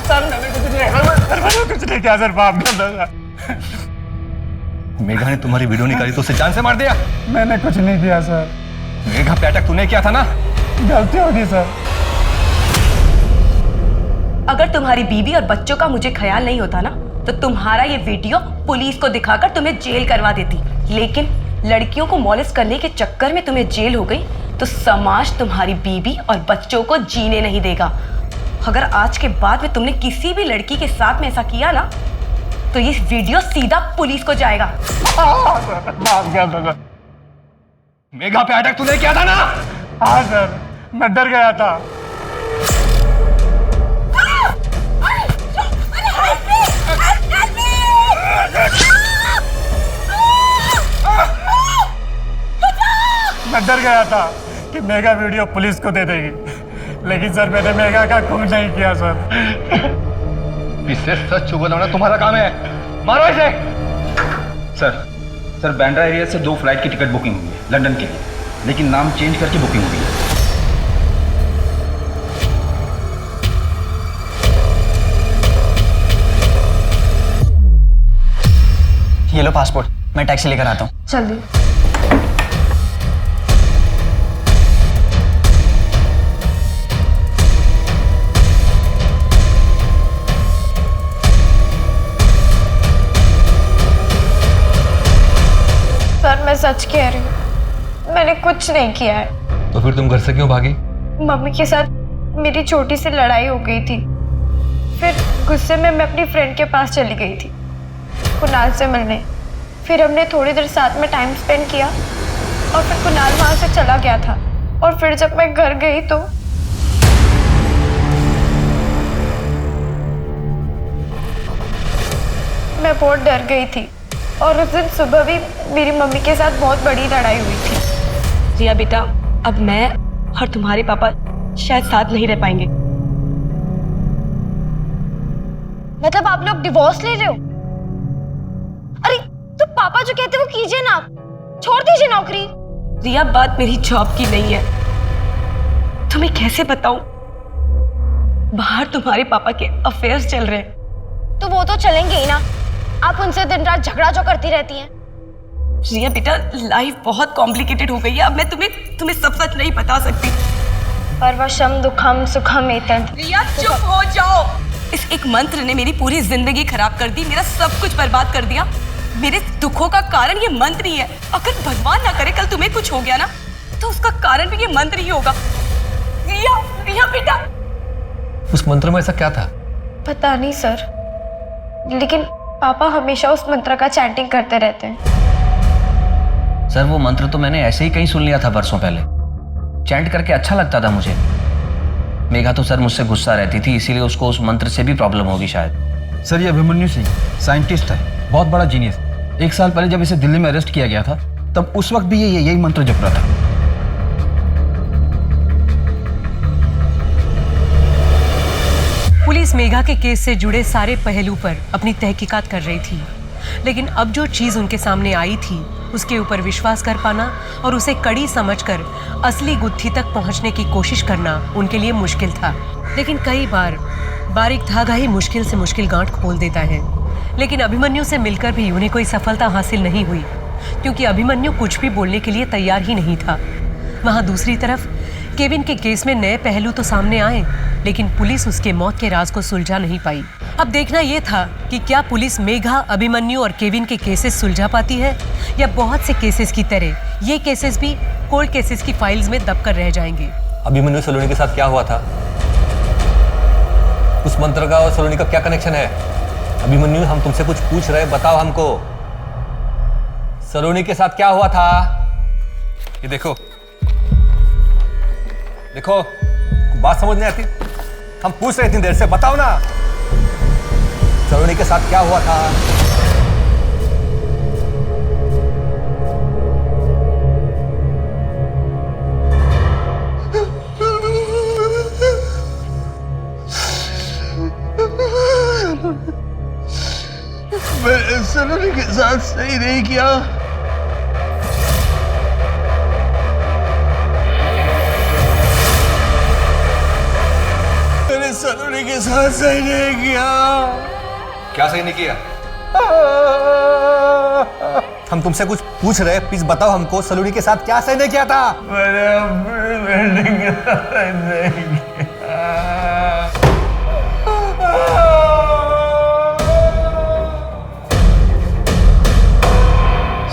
सर मैंने कुछ नहीं किया सर, बाप ने मेघा ने तुम्हारी वीडियो निकाली तो उसे जान से मार दिया? मैंने कुछ नहीं किया सर। मेघा पे अटैक तूने किया था ना? गलती होगी सर। अगर तुम्हारी बीवी और बच्चों का मुझे ख्याल नहीं होता ना, तो तुम्हारा ये वीडियो पुलिस को दिखाकर तुम्हें जेल करवा देती। लेकिन लड़कियों को मॉलेस्ट करने के चक्कर में तुम्हें जेल हो गई, तो समाज तुम्हारी बीवी और बच्चों को जीने नहीं देगा। अगर आज के बाद में तुमने किसी भी लड़की के साथ में ऐसा किया ना, तो ये वीडियो सीधा पुलिस को जाएगा। मेघा पे अटैक तूने किया था ना? हाँ सर, मैं डर गया था। मैं डर गया था कि मेघा वीडियो पुलिस को दे देगी, लेकिन सर मैंने मेघा का खून नहीं किया सर। इससे सच बोलना तुम्हारा काम है। मारो इसे। सर बांद्रा एरिया से 2 फ्लाइट की टिकट बुकिंग हुई है लंदन के लिए, लेकिन नाम चेंज करके बुकिंग हुई है। ये लो पासपोर्ट, मैं टैक्सी लेकर आता हूँ। जल्दी। सर मैं सच कह रही हूँ, मैंने कुछ नहीं किया है। तो फिर तुम घर से क्यों भागी? मम्मी के साथ मेरी छोटी सी लड़ाई हो गई थी, फिर गुस्से में मैं अपनी फ्रेंड के पास चली गई थी कुणाल से मिलने। फिर हमने थोड़ी देर साथ में टाइम स्पेंड किया और फिर कुणाल वहाँ से चला गया था। और फिर जब मैं घर गई तो मैं बहुत डर गई थी और उस दिन सुबह भी मेरी मम्मी के साथ बहुत बड़ी लड़ाई हुई थी। रिया बेटा, अब मैं और तुम्हारे पापा शायद साथ नहीं रह पाएंगे। मतलब आप लोग डिवोर्स ले रहे हो? अरे तो पापा जो कहते वो कीजिए ना, छोड़ दीजिए नौकरी। रिया बात मेरी जॉब की नहीं है, तुम्हें कैसे बताऊं, बाहर तुम्हारे पापा के अफेयर्स चल रहे हैं। तो वो तो चलेंगे ही ना, आप उनसे दिन रात झगड़ा जो करती रहती हैं। रिया बेटा, लाइफ बहुत कॉम्प्लिकेटेड हो गई है, अब मैं तुम्हें सब सच नहीं बता सकती। परवशम दुखम सुखम एतद। रिया चुप हो जाओ। इस एक मंत्र ने मेरी पूरी जिंदगी खराब कर दी, मेरा सब कुछ बर्बाद कर दिया। मेरे दुखों का कारण ये मंत्र ही है। अगर भगवान ना करे कल तुम्हें कुछ हो गया ना, तो उसका कारण भी ये मंत्र ही होगा। रिया बेटा। उस मंत्र में ऐसा क्या था? पता नहीं सर, लेकिन पापा हमेशा उस मंत्र का चैंटिंग करते रहते हैं। सर वो मंत्र तो मैंने ऐसे ही कहीं सुन लिया था बरसों पहले, चैंट करके अच्छा लगता था मुझे। मेघा तो सर मुझसे गुस्सा रहती थी, इसीलिए उसको उस मंत्र से भी प्रॉब्लम होगी शायद। सर ये अभिमन्यु सिंह साइंटिस्ट है, बहुत बड़ा जीनियस। 1 साल पहले जब इसे दिल्ली में अरेस्ट किया गया था, तब उस वक्त भी ये यही मंत्र जप रहा था। पुलिस मेघा के केस से जुड़े सारे पहलू पर अपनी तहकीकात कर रही थी, लेकिन अब जो चीज उनके सामने आई थी उसके ऊपर विश्वास कर पाना और उसे कड़ी समझकर असली गुत्थी तक पहुंचने की कोशिश करना उनके लिए मुश्किल था। लेकिन कई बार बारीक धागा ही मुश्किल से मुश्किल गांठ खोल देता है। लेकिन अभिमन्यु से मिलकर भी उन्हें कोई सफलता हासिल नहीं हुई, क्योंकि अभिमन्यु कुछ भी बोलने के लिए तैयार ही नहीं था। वहाँ दूसरी तरफ केविन के केस में नए पहलू तो सामने आए, लेकिन पुलिस उसके मौत के राज को सुलझा नहीं पाई। अब देखना यह था कि क्या पुलिस मेघा, अभिमन्यु और केविन के केसेस सुलझा पाती है, या बहुत से केसेस की तरह ये केसेस भी कोल्ड केसेस की फाइल्स में दबकर रह जाएंगे। अभिमन्यु सलोनी के साथ क्या हुआ था? उस मंत्र का और सलोनी का क्या कनेक्शन है? अभिमन्यु, हम तुमसे कुछ पूछ रहे, बताओ हमको। सलोनी के साथ क्या हुआ था? ये देखो देखो, बात समझ नहीं आती? हम पूछ रहे इतनी देर से, बताओ ना सलोनी के साथ क्या हुआ था? मैंने सलोनी के साथ सही नहीं किया। मैंने सलोनी के साथ सही नहीं किया। क्या सही नहीं किया? हम तुमसे कुछ पूछ रहे, प्लीज बताओ हमको, सलोनी के साथ क्या सही नहीं किया था? मैंने अपनी बेटी के साथ सही नहीं किया।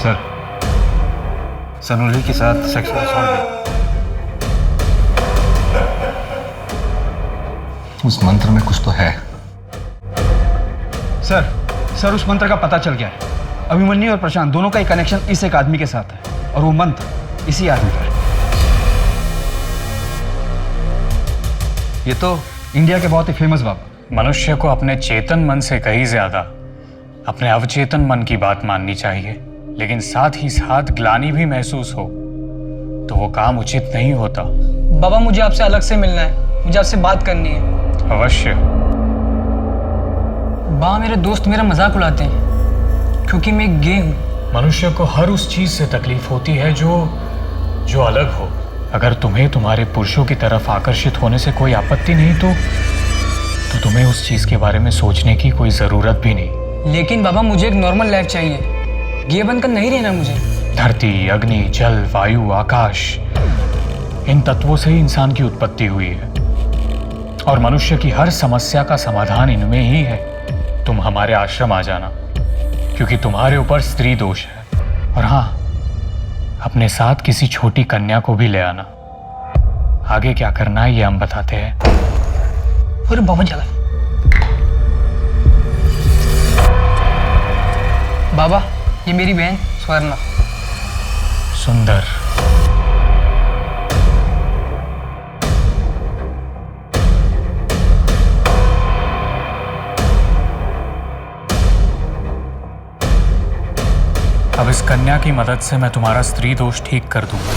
सर सलोनी के साथ सेक्सुअल असॉल्ट है। उस मंत्र में कुछ तो है। सर उस मंत्र का पता चल गया है। अभिमन्यु और प्रशांत दोनों का एक कनेक्शन इस एक आदमी के साथ है, और वो मंत्र इसी आदमी पर। ये तो इंडिया के बहुत ही फेमस बाबा। मनुष्य को अपने चेतन मन से कहीं ज्यादा अपने अवचेतन मन की बात माननी चाहिए, लेकिन साथ ही साथ ग्लानि भी महसूस हो तो वो काम उचित नहीं होता। बाबा मुझे आपसे अलग से मिलना है। मुझे आपसे बात करनी है। अवश्य। बा मेरे दोस्त मेरा मजाक उड़ाते हैं क्योंकि मैं गे हूँ। मनुष्य को हर उस चीज से तकलीफ होती है जो अलग हो। अगर तुम्हें तुम्हारे पुरुषों की तरफ आकर्षित होने से कोई आपत्ति नहीं तो तुम्हें उस चीज के बारे में सोचने की कोई जरूरत भी नहीं। लेकिन बाबा मुझे एक नॉर्मल लाइफ चाहिए, गे बनकर नहीं रहना मुझे। धरती, अग्नि, जल, वायु, आकाश, इन तत्वों से ही इंसान की उत्पत्ति हुई है और मनुष्य की हर समस्या का समाधान इनमें ही है। तुम हमारे आश्रम आ जाना क्योंकि तुम्हारे ऊपर स्त्री दोष है। और हाँ, अपने साथ किसी छोटी कन्या को भी ले आना। आगे क्या करना है ये हम बताते हैं। अरे बाबा जगह बाबा, ये मेरी बहन स्वर्णा। सुंदर। अब इस कन्या की मदद से मैं तुम्हारा स्त्री दोष ठीक कर दूंगा।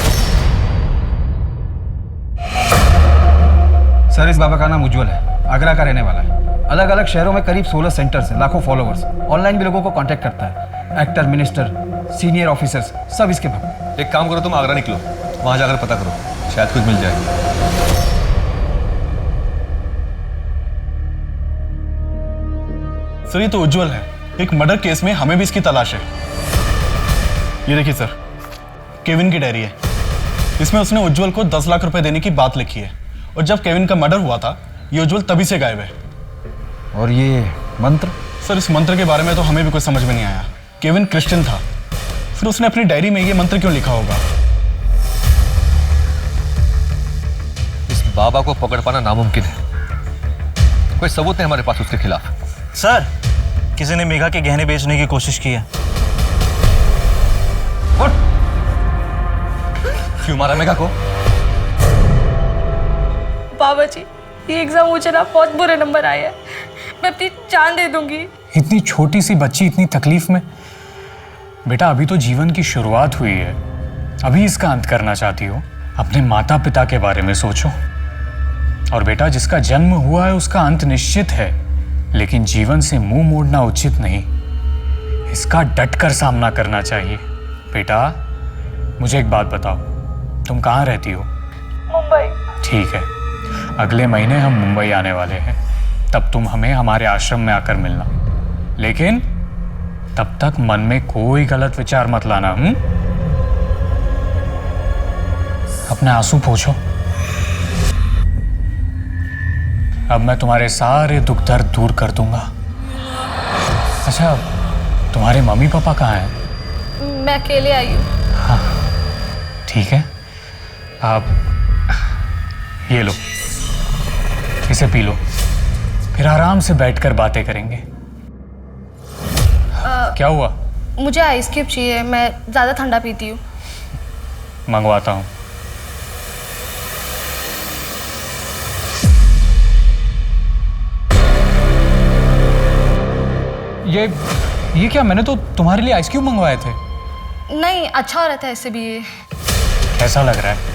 सर, इस बाबा का नाम उज्जवल है, आगरा का रहने वाला है। अलग अलग शहरों में करीब 16 सेंटर्स हैं, लाखों फॉलोवर्स। ऑनलाइन भी लोगों को कांटेक्ट करता है। एक्टर, मिनिस्टर, सीनियर ऑफिसर्स सब इसके भक्त। एक काम करो, तुम आगरा निकलो, वहां जाकर पता करो, शायद कुछ मिल जाए। सर, ये तो उज्जवल है। एक मर्डर केस में हमें भी इसकी तलाश है। ये देखिए सर, केविन की डायरी है। इसमें उसने उज्जवल को 10 लाख रुपए देने की बात लिखी है और जब केविन का मर्डर हुआ था ये उज्जवल तभी से गायब है। और ये मंत्र? सर, इस मंत्र के बारे में तो हमें भी कुछ समझ में नहीं आया। केविन क्रिश्चियन था, फिर उसने अपनी डायरी में ये मंत्र क्यों लिखा होगा? इस बाबा को पकड़ पाना नामुमकिन है। कोई सबूत नहीं हमारे पास उसके खिलाफ। सर, किसी ने मेघा के गहने बेचने की कोशिश की है। क्यों मारा मेघा को? बाबा जी, ये एग्जाम मुझे ना बहुत बुरे नंबर आए हैं। मैं अपनी जान दे दूंगी। इतनी छोटी सी बच्ची इतनी तकलीफ में। बेटा, अभी तो जीवन की शुरुआत हुई है, अभी इसका अंत करना चाहती हो? अपने माता पिता के बारे में सोचो। और बेटा, जिसका जन्म हुआ है उसका अंत निश्चित है, लेकिन जीवन से मुंह मोड़ना उचित नहीं। इसका डटकर सामना करना चाहिए। बेटा, मुझे एक बात बताओ, तुम कहाँ रहती हो? मुंबई। ठीक है, अगले महीने हम मुंबई आने वाले हैं, तब तुम हमें हमारे आश्रम में आकर मिलना। लेकिन तब तक मन में कोई गलत विचार मत लाना। अपने आंसू पोंछो। अब मैं तुम्हारे सारे दुख दर्द दूर कर दूंगा। अच्छा, तुम्हारे मम्मी पापा कहाँ हैं? मैं अकेले आई हूँ। हाँ, ठीक है। आप ये लो, इसे पी लो, फिर आराम से बैठकर बातें करेंगे। क्या हुआ? मुझे आइस क्यूब चाहिए, मैं ज़्यादा ठंडा पीती हूँ। मंगवाता हूँ। ये क्या? मैंने तो तुम्हारे लिए आइस क्यूब मंगवाए थे। नहीं, अच्छा हो रहा था ऐसे भी ये। कैसा लग रहा है?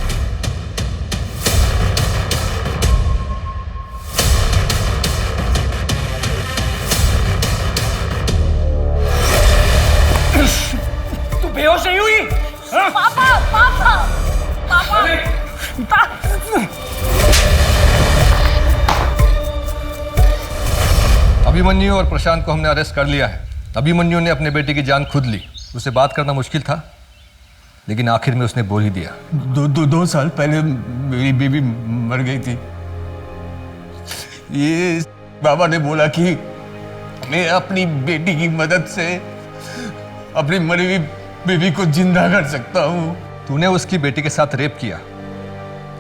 तू बेहोश नहीं हुई? पापा, पापा, पापा, अभिमन्यु और प्रशांत को हमने अरेस्ट कर लिया है। अभिमन्यु ने अपने बेटे की जान खुद ली। उससे बात करना मुश्किल था, लेकिन आखिर में उसने बोल ही दिया। दो साल पहले मेरी बेबी मर गई थी। ये बाबा ने बोला कि मैं अपनी बेटी की मदद से अपनी मरी हुई बेबी को जिंदा कर सकता हूँ। तूने उसकी बेटी के साथ रेप किया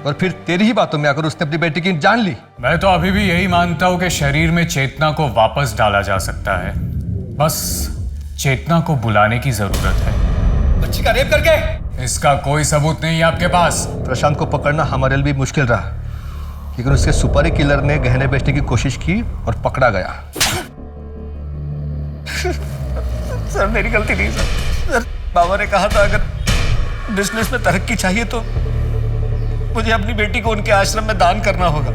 और फिर तेरी ही बातों में आकर उसने अपनी बेटी की जान ली। मैं तो अभी भी यही मानता हूं कि शरीर में चेतना को वापस डाला जा सकता है, बस चेतना को बुलाने की जरूरत है। बच्ची का रेप करके? इसका कोई सबूत नहीं है आपके पास। प्रशांत को पकड़ना हमारे लिए भी मुश्किल रहा, लेकिन उसके सुपारी किलर ने गहने बेचने की कोशिश की और पकड़ा गया। सर, मेरी गलती नहीं सर। बाबा ने कहा था अगर बिजनेस में तरक्की चाहिए तो मुझे अपनी बेटी को उनके आश्रम में दान करना होगा।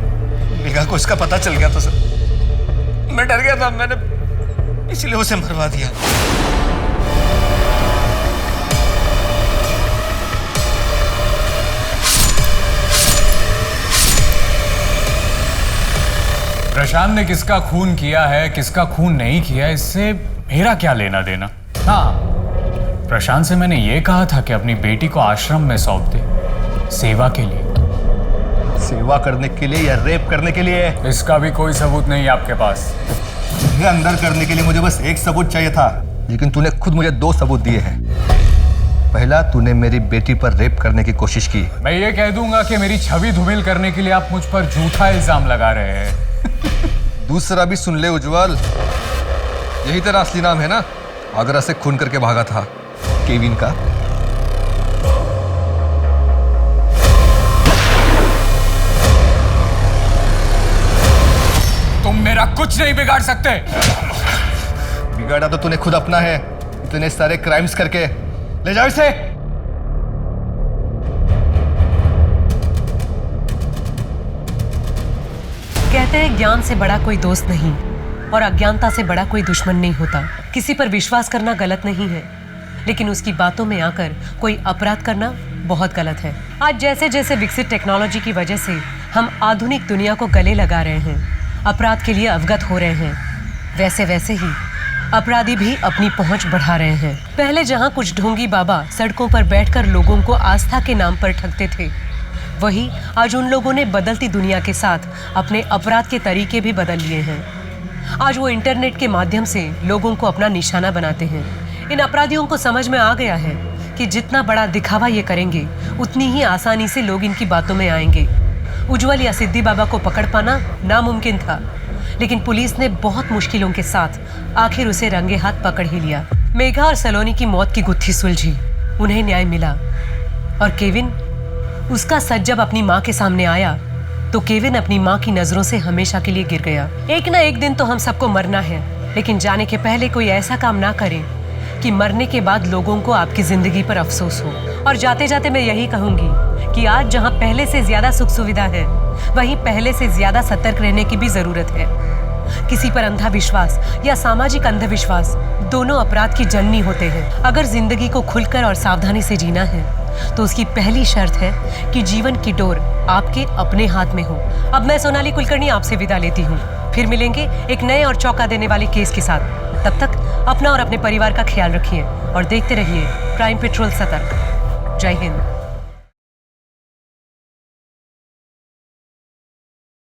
मेघा को इसका पता चल गया था सर। मैं डर गया था, मैंने इसलिए उसे मरवा दिया। प्रशांत ने किसका खून किया है, किसका खून नहीं किया, इससे मेरा क्या लेना देना। हाँ, प्रशांत से मैंने ये कहा था कि अपनी बेटी को आश्रम में सौंप दे, सेवा के लिए। सेवा करने के लिए या रेप करने के लिए? इसका भी कोई सबूत नहीं है आपके पास। तुम्हें अंदर करने के लिए मुझे बस एक सबूत चाहिए था, लेकिन तूने खुद मुझे 2 सबूत दिए हैं। पहला, तूने मेरी बेटी पर रेप करने की कोशिश की। मैं ये कह दूंगा कि मेरी छवि धूमिल करने के लिए आप मुझ पर झूठा इल्जाम लगा रहे हैं। दूसरा भी सुन ले उज्जवल, यही तेरा असली नाम है ना? आगरा से खून करके भागा था, केविन का। तुम मेरा कुछ नहीं बिगाड़ सकते। बिगाड़ा तो तूने खुद अपना है, इतने सारे क्राइम्स करके। ले जाओ इसे। कहते हैं ज्ञान से बड़ा कोई दोस्त नहीं और अज्ञानता से बड़ा कोई दुश्मन नहीं होता। किसी पर विश्वास करना गलत नहीं है, लेकिन उसकी बातों में आकर कोई अपराध करना बहुत गलत है। आज जैसे जैसे विकसित टेक्नोलॉजी की वजह से हम आधुनिक दुनिया को गले लगा रहे हैं, अपराध के लिए अवगत हो रहे हैं, वैसे वैसे ही अपराधी भी अपनी पहुंच बढ़ा रहे हैं। पहले जहां कुछ ढोंगी बाबा सड़कों पर बैठकर लोगों को आस्था के नाम पर ठगते थे, वही आज उन लोगों ने बदलती दुनिया के साथ अपने अपराध के तरीके भी बदल लिए हैं। आज वो इंटरनेट के माध्यम से लोगों को अपना निशाना बनाते हैं। इन अपराधियों को समझ में आ गया है कि जितना बड़ा दिखावा ये करेंगे, उतनी ही आसानी से लोग इनकी बातों में आएंगे। उज्जवल या सिद्धि बाबा को पकड़ पाना नामुमकिन था, लेकिन पुलिस ने बहुत मुश्किलों के साथ आखिर उसे रंगे हाथ पकड़ ही लिया। मेघा और सलोनी की मौत की गुत्थी सुलझी, उन्हें न्याय मिला। और केविन, उसका सच जब अपनी माँ के सामने आया तो केविन अपनी माँ की नजरों से हमेशा के लिए गिर गया। एक ना एक दिन तो हम सबको मरना है, लेकिन जाने के पहले कोई ऐसा काम ना करें कि मरने के बाद लोगों को आपकी जिंदगी पर अफसोस हो। और जाते जाते मैं यही कहूंगी कि आज जहां पहले से ज्यादा सुख सुविधा है, वहीं पहले से ज्यादा सतर्क रहने की भी जरूरत है। किसी पर अंधा विश्वास या सामाजिक अंधविश्वास दोनों अपराध की जननी होते हैं। अगर जिंदगी को खुलकर और सावधानी से जीना है तो उसकी पहली शर्त है कि जीवन की डोर आपके अपने हाथ में हो। अब मैं सोनाली कुलकर्णी आपसे विदा लेती हूँ। फिर मिलेंगे एक नए और चौंका देने वाले केस के साथ। तब तक अपना और अपने परिवार का ख्याल रखिए और देखते रहिए प्राइम पेट्रोल सतर्क। जय हिंद।